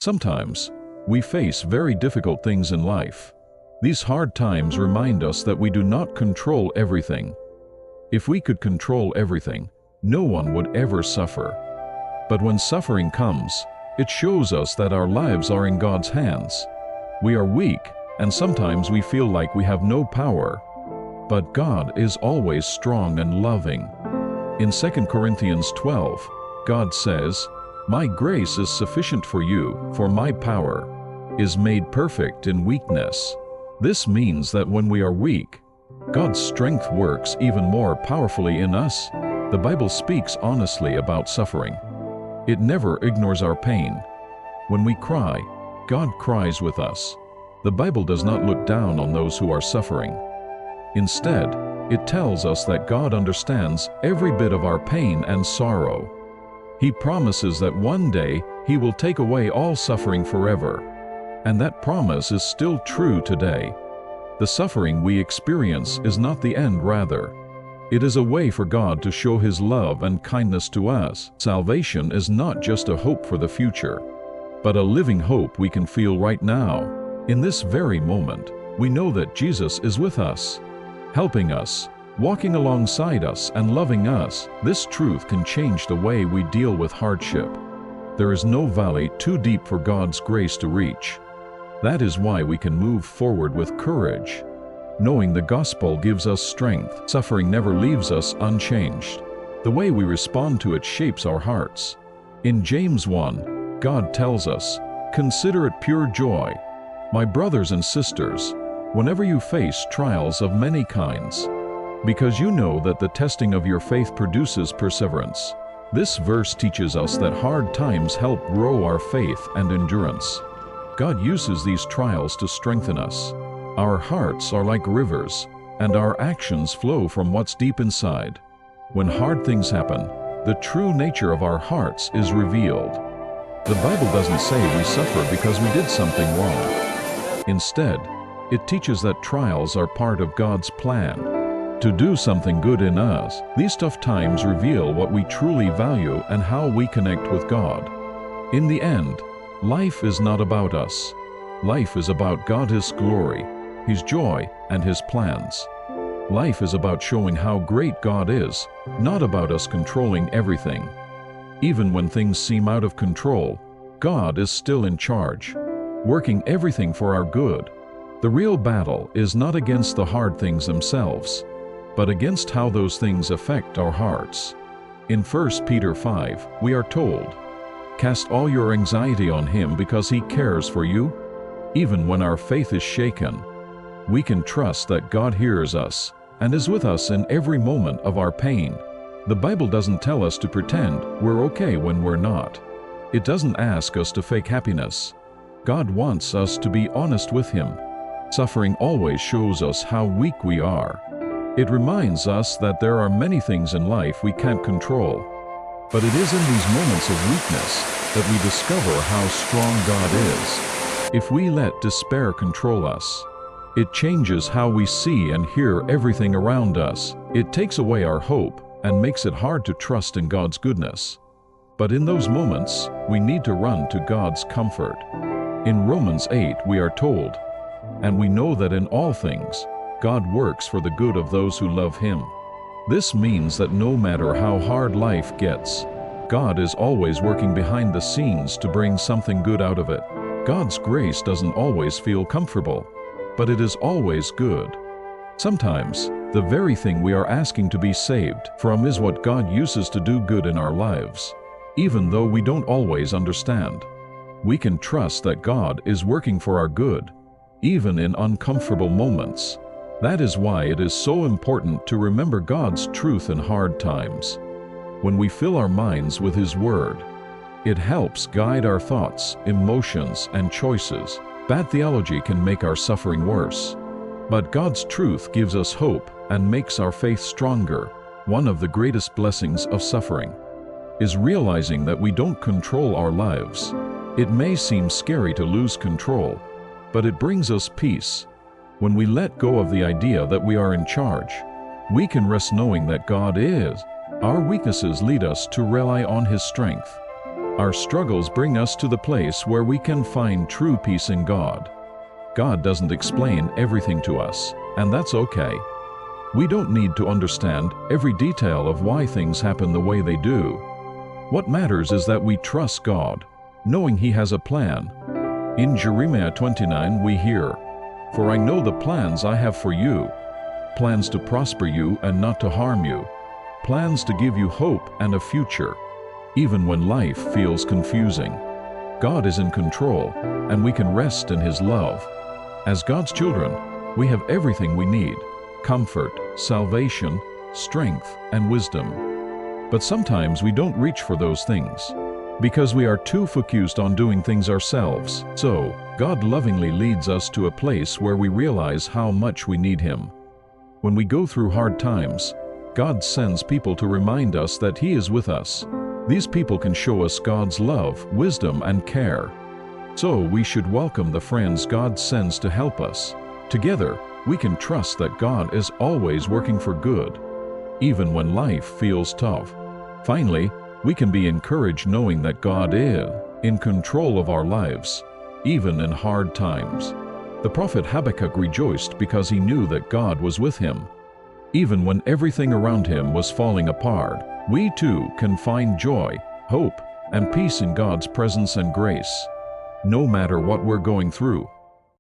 Sometimes, we face very difficult things in life. These hard times remind us that we do not control everything. If we could control everything, no one would ever suffer. But when suffering comes, it shows us that our lives are in God's hands. We are weak, and sometimes we feel like we have no power. But God is always strong and loving. In 2 Corinthians 12, God says, "My grace is sufficient for you, for my power is made perfect in weakness." This means that when we are weak, God's strength works even more powerfully in us. The Bible speaks honestly about suffering. It never ignores our pain. When we cry, God cries with us. The Bible does not look down on those who are suffering. Instead, it tells us that God understands every bit of our pain and sorrow. He promises that one day He will take away all suffering forever. And that promise is still true today. The suffering we experience is not the end, rather. It is a way for God to show His love and kindness to us. Salvation is not just a hope for the future, but a living hope we can feel right now. In this very moment, we know that Jesus is with us, helping us, walking alongside us and loving us. This truth can change the way we deal with hardship. There is no valley too deep for God's grace to reach. That is why we can move forward with courage, knowing the gospel gives us strength. Suffering never leaves us unchanged. The way we respond to it shapes our hearts. In James 1, God tells us, "Consider it pure joy, my brothers and sisters, whenever you face trials of many kinds, because you know that the testing of your faith produces perseverance." This verse teaches us that hard times help grow our faith and endurance. God uses these trials to strengthen us. Our hearts are like rivers, and our actions flow from what's deep inside. When hard things happen, the true nature of our hearts is revealed. The Bible doesn't say we suffer because we did something wrong. Instead, it teaches that trials are part of God's plan to do something good in us. These tough times reveal what we truly value and how we connect with God. In the end, life is not about us. Life is about God, His glory, His joy, and His plans. Life is about showing how great God is, not about us controlling everything. Even when things seem out of control, God is still in charge, working everything for our good. The real battle is not against the hard things themselves, but against how those things affect our hearts. In 1 Peter 5, we are told, "Cast all your anxiety on Him because He cares for you." Even when our faith is shaken, we can trust that God hears us and is with us in every moment of our pain. The Bible doesn't tell us to pretend we're okay when we're not. It doesn't ask us to fake happiness. God wants us to be honest with Him. Suffering always shows us how weak we are. It reminds us that there are many things in life we can't control. But it is in these moments of weakness that we discover how strong God is. If we let despair control us, it changes how we see and hear everything around us. It takes away our hope and makes it hard to trust in God's goodness. But in those moments, we need to run to God's comfort. In Romans 8, we are told, "And we know that in all things, God works for the good of those who love Him." This means that no matter how hard life gets, God is always working behind the scenes to bring something good out of it. God's grace doesn't always feel comfortable, but it is always good. Sometimes, the very thing we are asking to be saved from is what God uses to do good in our lives. Even though we don't always understand, we can trust that God is working for our good, even in uncomfortable moments. That is why it is so important to remember God's truth in hard times. When we fill our minds with His Word, it helps guide our thoughts, emotions, and choices. Bad theology can make our suffering worse, but God's truth gives us hope and makes our faith stronger. One of the greatest blessings of suffering is realizing that we don't control our lives. It may seem scary to lose control, but it brings us peace. When we let go of the idea that we are in charge, we can rest knowing that God is. Our weaknesses lead us to rely on His strength. Our struggles bring us to the place where we can find true peace in God. God doesn't explain everything to us, and that's okay. We don't need to understand every detail of why things happen the way they do. What matters is that we trust God, knowing He has a plan. In Jeremiah 29 we hear, "For I know the plans I have for you, plans to prosper you and not to harm you, plans to give you hope and a future." Even when life feels confusing, God is in control, and we can rest in His love. As God's children, we have everything we need: comfort, salvation, strength, and wisdom. But sometimes we don't reach for those things because we are too focused on doing things ourselves. So, God lovingly leads us to a place where we realize how much we need Him. When we go through hard times, God sends people to remind us that He is with us. These people can show us God's love, wisdom, and care. So we should welcome the friends God sends to help us. Together, we can trust that God is always working for good, even when life feels tough. Finally, we can be encouraged knowing that God is in control of our lives, even in hard times. The prophet Habakkuk rejoiced because he knew that God was with him. Even when everything around him was falling apart, we too can find joy, hope, and peace in God's presence and grace. No matter what we're going through,